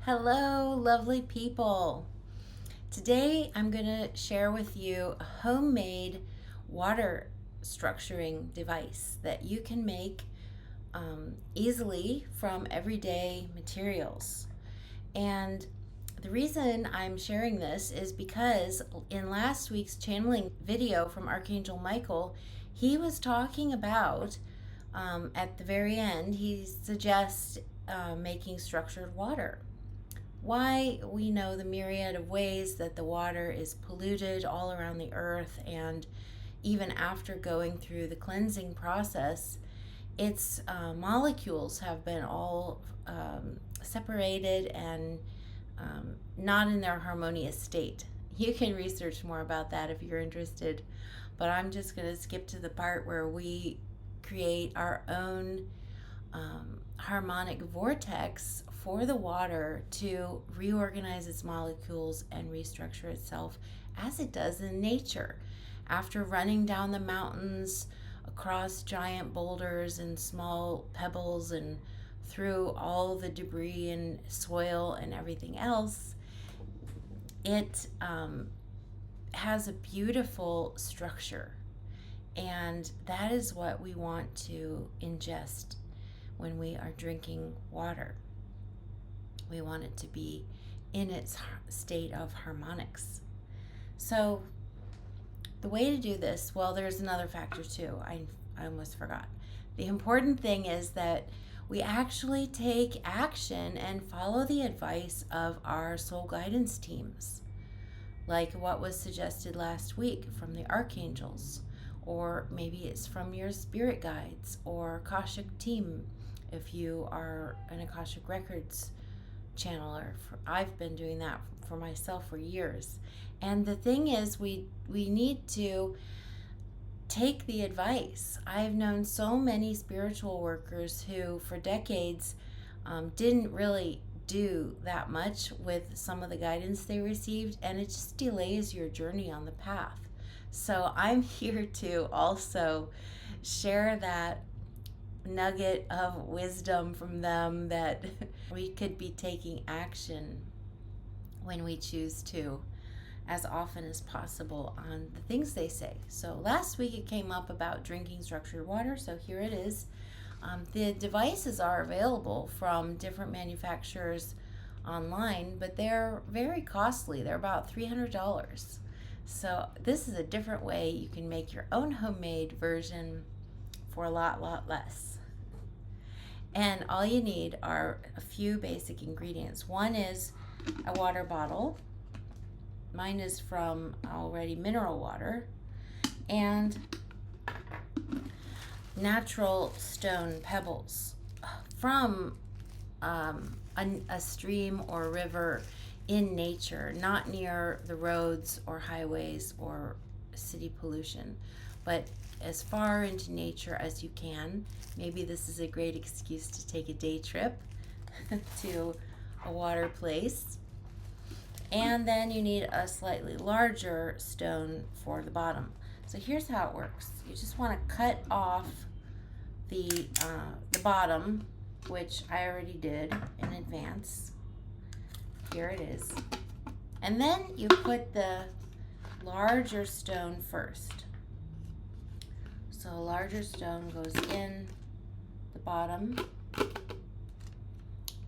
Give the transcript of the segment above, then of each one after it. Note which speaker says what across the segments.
Speaker 1: Hello, lovely people. Today I'm going to share with you a homemade water structuring device that you can make easily from everyday materials. And the reason I'm sharing this is because in last week's channeling video from Archangel Michael, he was talking about, at the very end, he suggests making structured water. Why we know the myriad of ways that the water is polluted all around the earth, and even after going through the cleansing process, its molecules have been all separated and not in their harmonious state. You can research more about that if you're interested, but I'm just going to skip to the part where we create our own harmonic vortex for the water to reorganize its molecules and restructure itself as it does in nature. After running down the mountains, across giant boulders and small pebbles, and through all the debris and soil and everything else, it has a beautiful structure. And that is what we want to ingest when we are drinking water. We want it to be in its state of harmonics. So the way to do this, well, there's another factor too. I almost forgot. The important thing is that we actually take action and follow the advice of our soul guidance teams, like what was suggested last week from the archangels, or maybe it's from your spirit guides or Akashic team if you are an Akashic Records channeler. I've been doing that for myself for years. And the thing is, we need to take the advice. I've known so many spiritual workers who for decades didn't really do that much with some of the guidance they received, and it just delays your journey on the path. So I'm here to also share that nugget of wisdom from them, that we could be taking action when we choose to, as often as possible, on the things they say. So last week it came up about drinking structured water, so here it is. The devices are available from different manufacturers online, but they're very costly. They're about $300. So this is a different way you can make your own homemade version for a lot less. And all you need are a few basic ingredients. One is a water bottle. Mine is from already mineral water, and natural stone pebbles from a stream or river in nature, not near the roads or highways or city pollution, but as far into nature as you can. Maybe this is a great excuse to take a day trip to a water place. And then you need a slightly larger stone for the bottom. So here's how it works. You just want to cut off the bottom, which I already did in advance. Here it is. And then you put the larger stone first. So a larger stone goes in the bottom.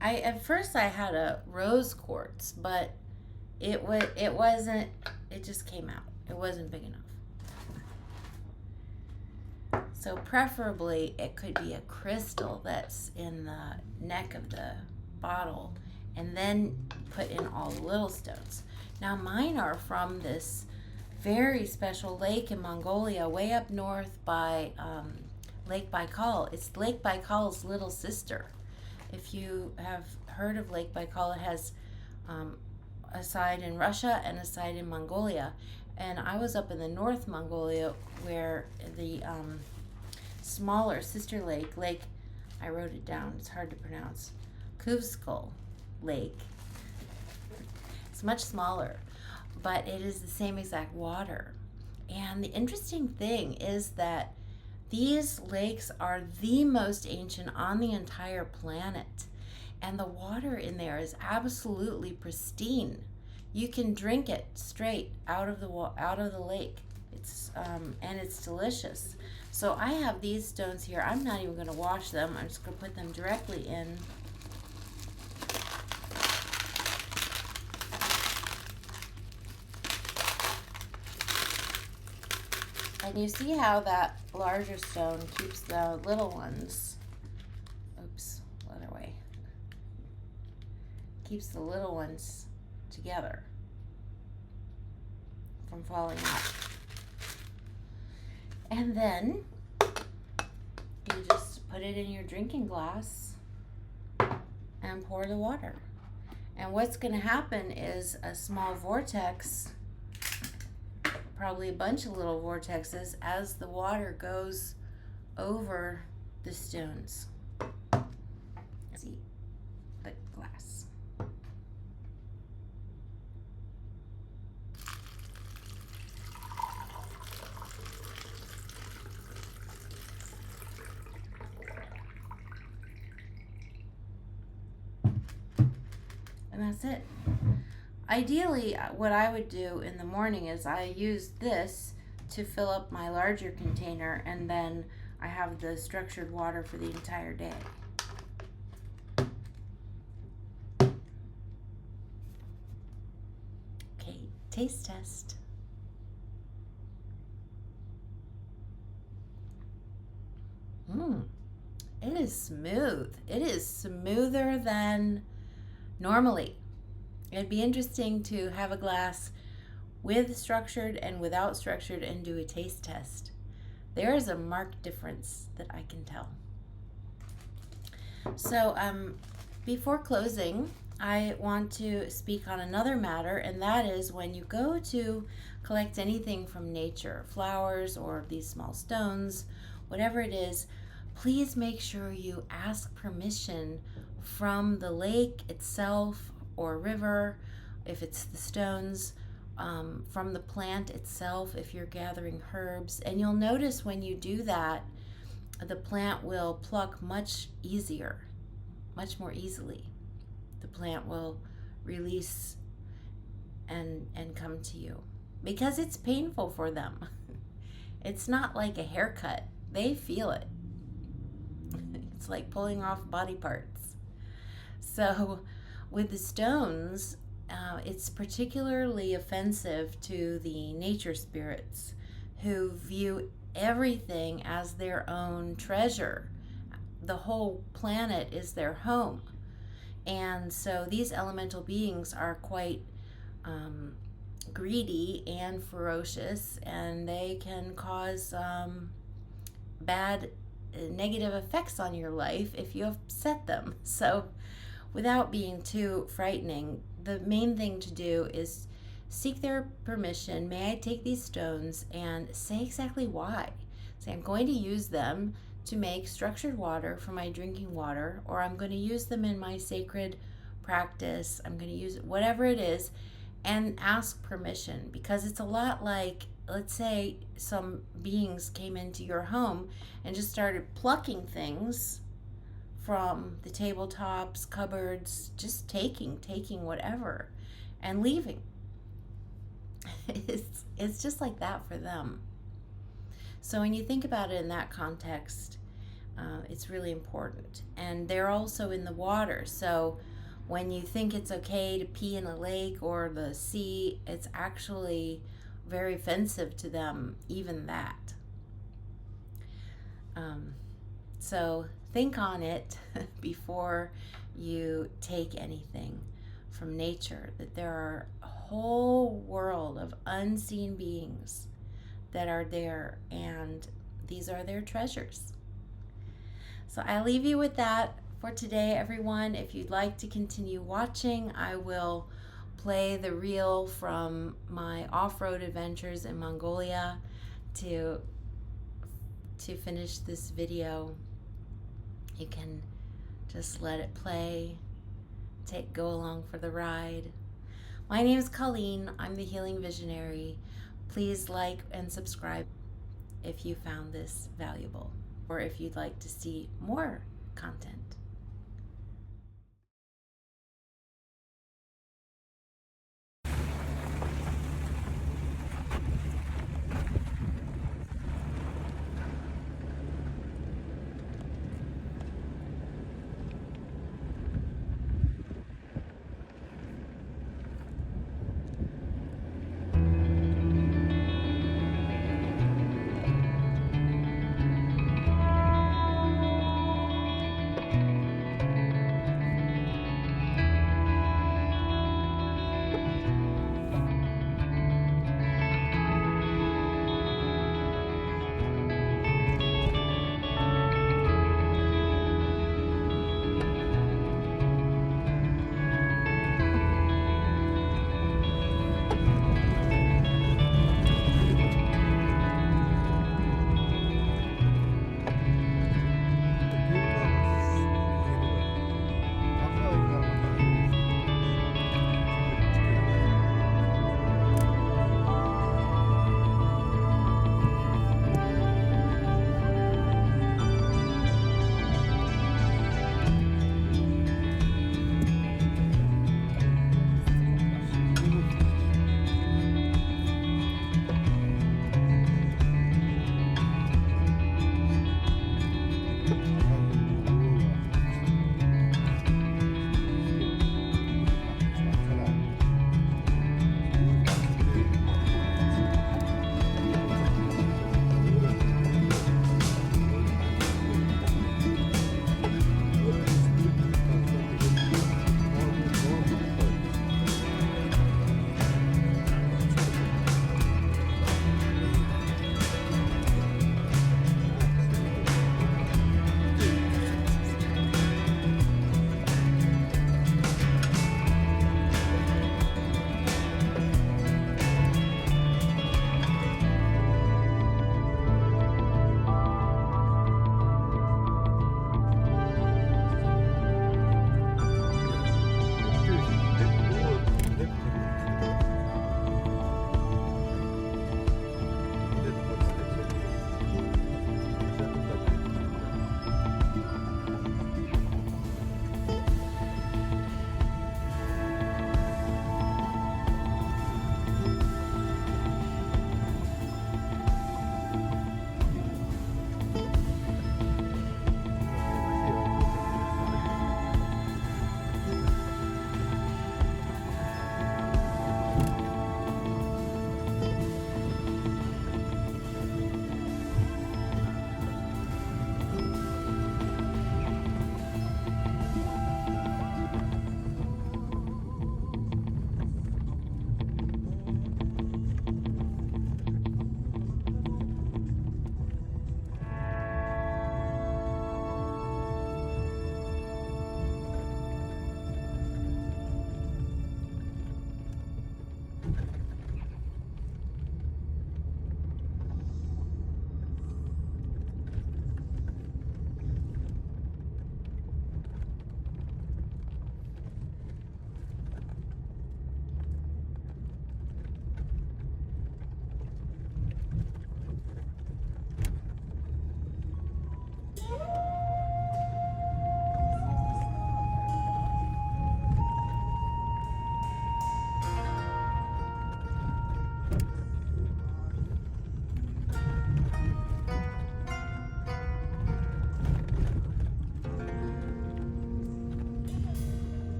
Speaker 1: At first I had a rose quartz, but it just came out. It wasn't big enough. So preferably it could be a crystal that's in the neck of the bottle, and then put in all the little stones. Now mine are from this very special lake in Mongolia, way up north by Lake Baikal. It's Lake Baikal's little sister. If you have heard of Lake Baikal, it has a side in Russia and a side in Mongolia. And I was up in the North Mongolia, where the smaller sister lake, I wrote it down, it's hard to pronounce, Kuvskol Lake. It's much smaller, but it is the same exact water. And the interesting thing is that these lakes are the most ancient on the entire planet. and the water in there is absolutely pristine. You can drink it straight out of the lake. And it's delicious. So I have these stones here. I'm not even going to wash them. I'm just going to put them directly in. And you see how that larger stone keeps the little ones, oops, other way, keeps the little ones together from falling out. And then you just put it in your drinking glass and pour the water. And what's going to happen is a small vortex, probably a bunch of little vortexes, as the water goes over the stones. See the glass. And that's it. Ideally, what I would do in the morning is I use this to fill up my larger container, and then I have the structured water for the entire day. Okay, taste test. It is smooth. It is smoother than normally. It'd be interesting to have a glass with structured and without structured and do a taste test. There is a marked difference that I can tell. So before closing, I want to speak on another matter, and that is when you go to collect anything from nature, flowers or these small stones, whatever it is, please make sure you ask permission from the lake itself or river, if it's the stones, from the plant itself if you're gathering herbs. And you'll notice when you do that, the plant will pluck much easier, much more easily. The plant will release and come to you because it's painful for them. It's not like a haircut. They feel it. It's like pulling off body parts. So with the stones, it's particularly offensive to the nature spirits who view everything as their own treasure. The whole planet is their home. And so these elemental beings are quite greedy and ferocious, and they can cause bad negative effects on your life if you upset them. So without being too frightening, the main thing to do is seek their permission. May I take these stones, and say exactly why. Say, I'm going to use them to make structured water for my drinking water, or I'm going to use them in my sacred practice. I'm going to use it, whatever it is, and ask permission, because it's a lot like, let's say some beings came into your home and just started plucking things from the tabletops, cupboards, just taking whatever and leaving. It's just like that for them. So when you think about it in that context, it's really important. And they're also in the water. So when you think it's okay to pee in a lake or the sea, it's actually very offensive to them, even that. So think on it before you take anything from nature, that there are a whole world of unseen beings that are there, and these are their treasures. So I leave you with that for today, everyone. If you'd like to continue watching, I will play the reel from my off-road adventures in Mongolia to finish this video. You can just let it play, go along for the ride. My name is Colleen. I'm the Healing Visionary. Please like and subscribe if you found this valuable, or if you'd like to see more content.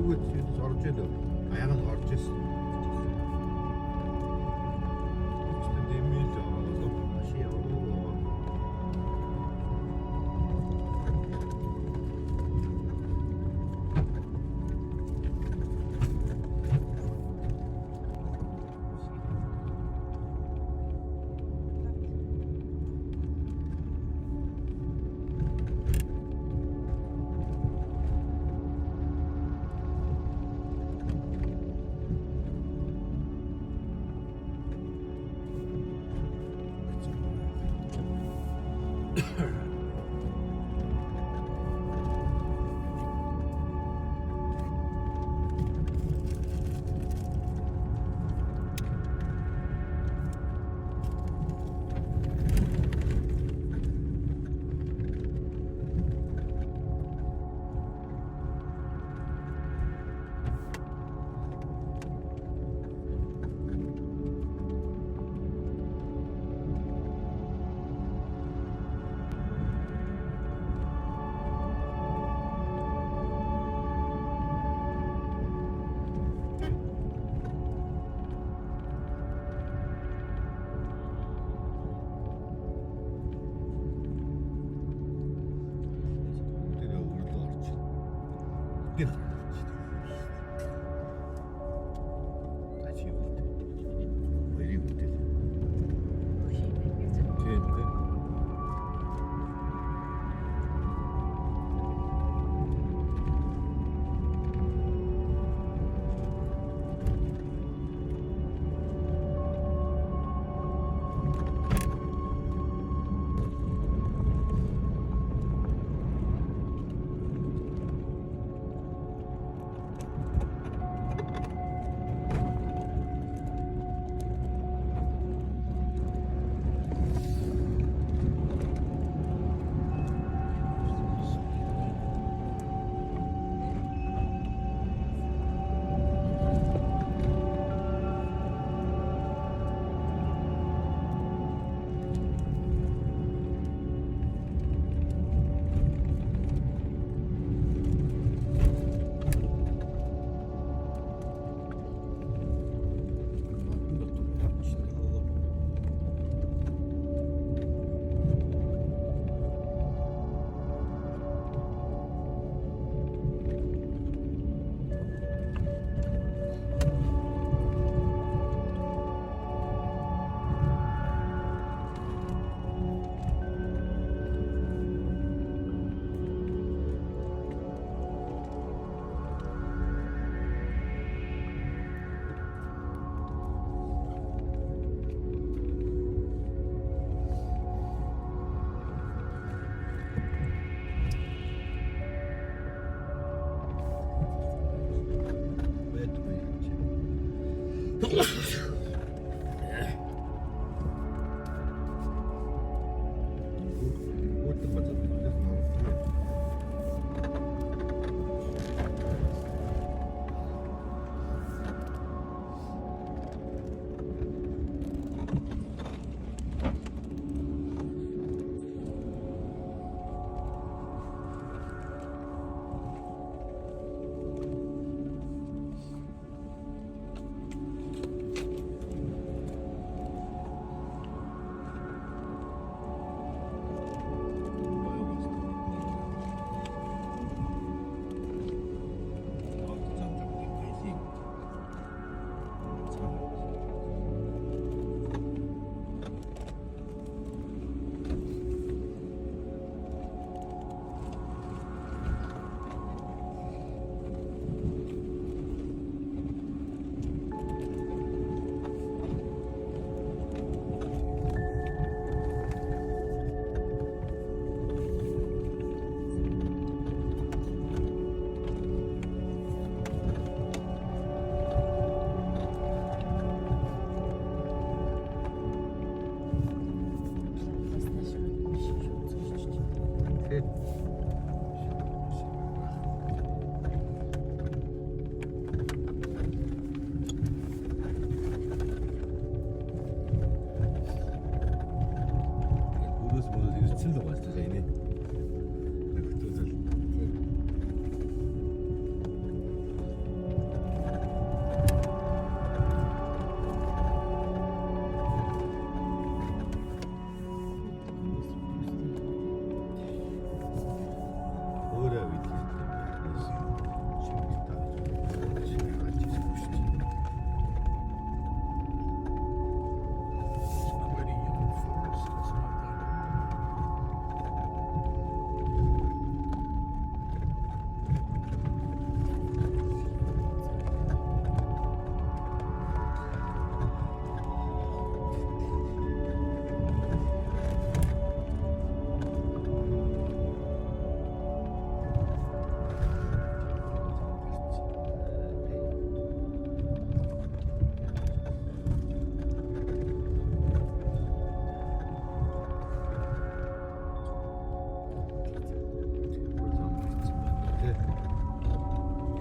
Speaker 2: 이거 잘했지. 다양한 잘했지.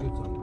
Speaker 2: good.